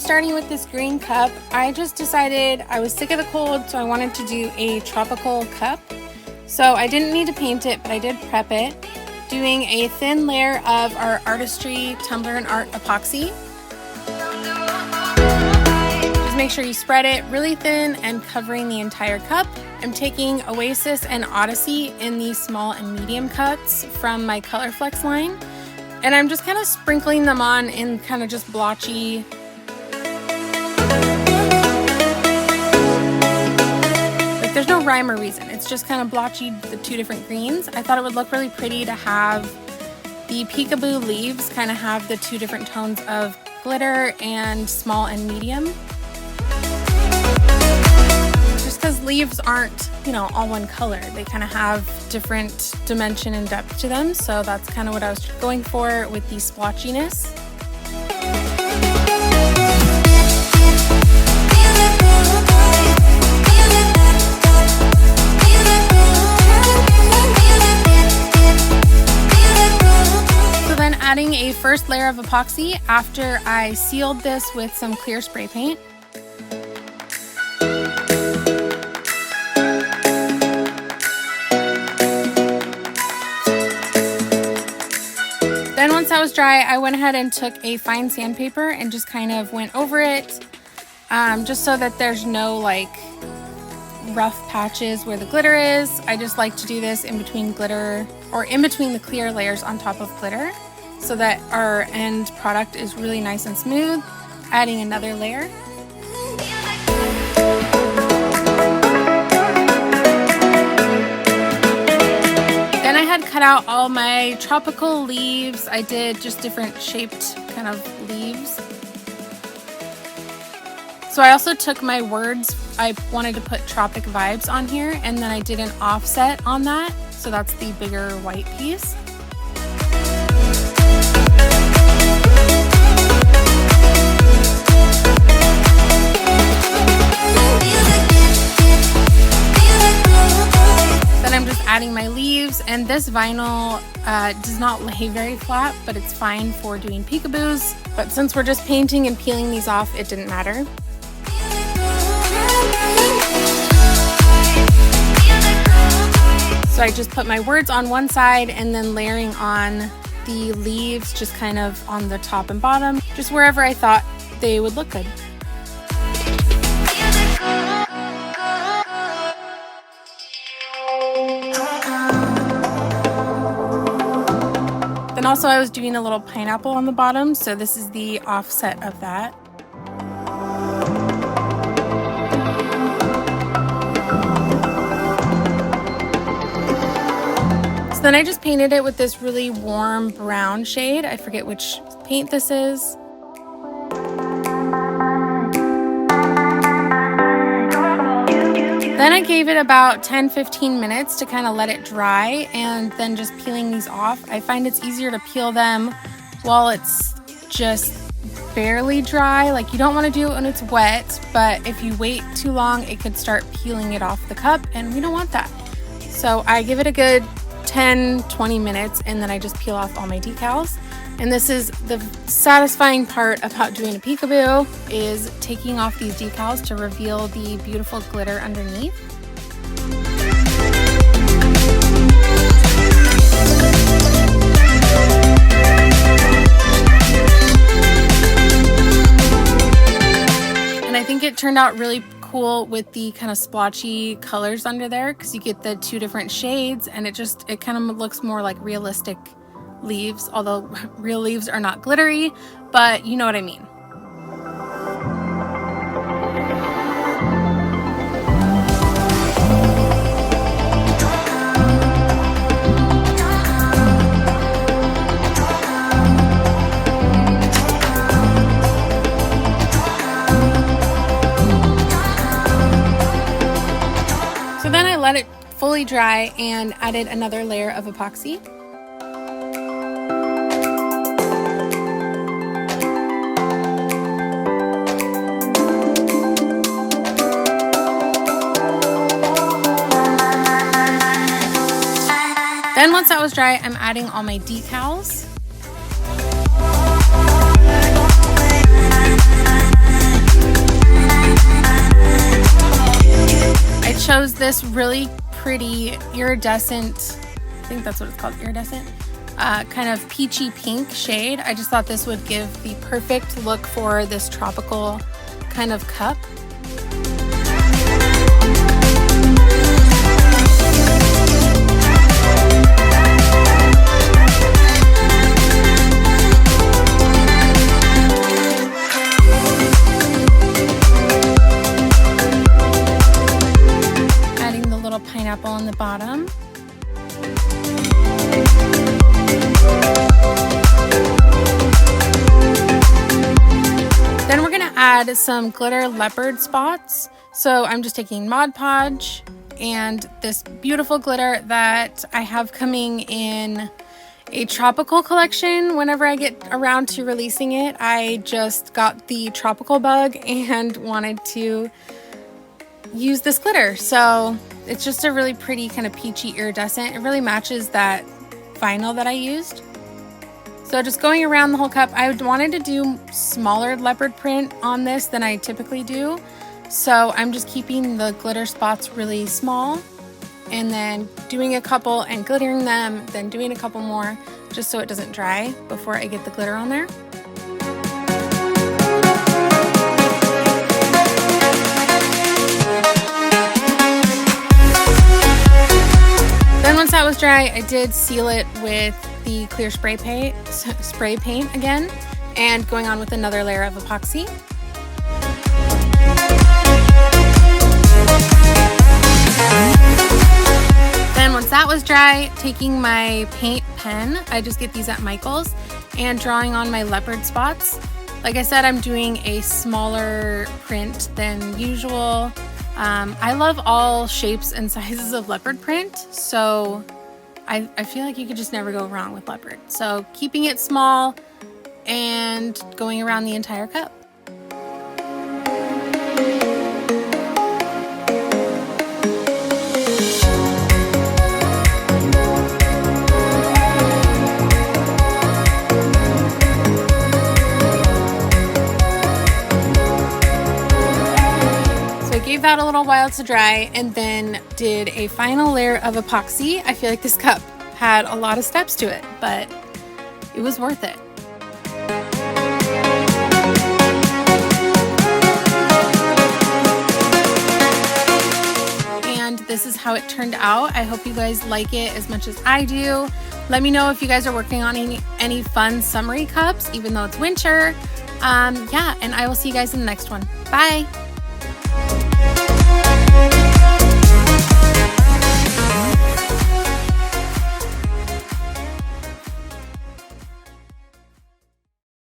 starting with this green cup, I just decided I was sick of the cold, so I wanted to do a tropical cup. So I didn't need to paint it, but I did prep it, doing a thin layer of our Artistry Tumbler and Art Epoxy. Just make sure you spread it really thin and covering the entire cup. I'm taking Oasis and Odyssey in the small and medium cuts from my Colorflex line. And I'm just kind of sprinkling them on in kind of just blotchy. Like there's no rhyme or reason. It's just kind of blotchy, the two different greens. I thought it would look really pretty to have the peekaboo leaves kind of have the two different tones of glitter and small and medium. Just because leaves aren't, you know, all one color. They kind of have different dimension and depth to them, so that's kind of what I was going for with the splotchiness. So then adding a first layer of epoxy after I sealed this with some clear spray paint. Then once that was dry, I went ahead and took a fine sandpaper and just kind of went over it, just so that there's no like rough patches where the glitter is. I just like to do this in between glitter or in between the clear layers on top of glitter so that our end product is really nice and smooth. Adding another layer. Cut out all my tropical leaves. I did just different shaped kind of leaves. So I also took my words. I wanted to put Tropic vibes on here, and then I did an offset on that. So that's the bigger white piece. I'm just adding my leaves, and this vinyl does not lay very flat, but it's fine for doing peekaboos. But since we're just painting and peeling these off, it didn't matter. So I just put my words on one side and then layering on the leaves just kind of on the top and bottom, just wherever I thought they would look good. And also I was doing a little pineapple on the bottom, so this is the offset of that. So then I just painted it with this really warm brown shade. I forget which paint this is. Then I gave it about 10-15 minutes to kind of let it dry, and then just peeling these off. I find it's easier to peel them while it's just barely dry. Like you don't want to do it when it's wet, but if you wait too long, it could start peeling it off the cup, and we don't want that. So I give it a good 10-20 minutes, and then I just peel off all my decals. And this is the satisfying part about doing a peekaboo, is taking off these decals to reveal the beautiful glitter underneath. And I think it turned out really cool with the kind of splotchy colors under there, because you get the two different shades, and it kind of looks more like realistic leaves, although real leaves are not glittery, but you know what I mean. So then I let it fully dry and added another layer of epoxy. Then once that was dry, I'm adding all my decals. I chose this really pretty iridescent, I think that's what it's called, iridescent, kind of peachy pink shade. I just thought this would give the perfect look for this tropical kind of cup. Adding the little pineapple on the bottom. Then we're gonna add some glitter leopard spots. So I'm just taking Mod Podge and this beautiful glitter that I have coming in a tropical collection. Whenever I get around to releasing it, I just got the tropical bug and wanted to use this glitter. So it's just a really pretty kind of peachy iridescent. It really matches that vinyl that I used. So just going around the whole cup, I wanted to do smaller leopard print on this than I typically do. So I'm just keeping the glitter spots really small and then doing a couple and glittering them, then doing a couple more just so it doesn't dry before I get the glitter on there. Then once that was dry, I did seal it with the clear spray paint again, and going on with another layer of epoxy. Then once that was dry, taking my paint pen, I just get these at Michael's, and drawing on my leopard spots. Like I said, I'm doing a smaller print than usual. I love all shapes and sizes of leopard print, so I feel like you could just never go wrong with leopard. So keeping it small and going around the entire cup. Gave that a little while to dry and then did a final layer of epoxy. I feel like this cup had a lot of steps to it, but it was worth it. And this is how it turned out. I hope you guys like it as much as I do. Let me know if you guys are working on any fun summery cups, even though it's winter. Yeah, and I will see you guys in the next one. Bye.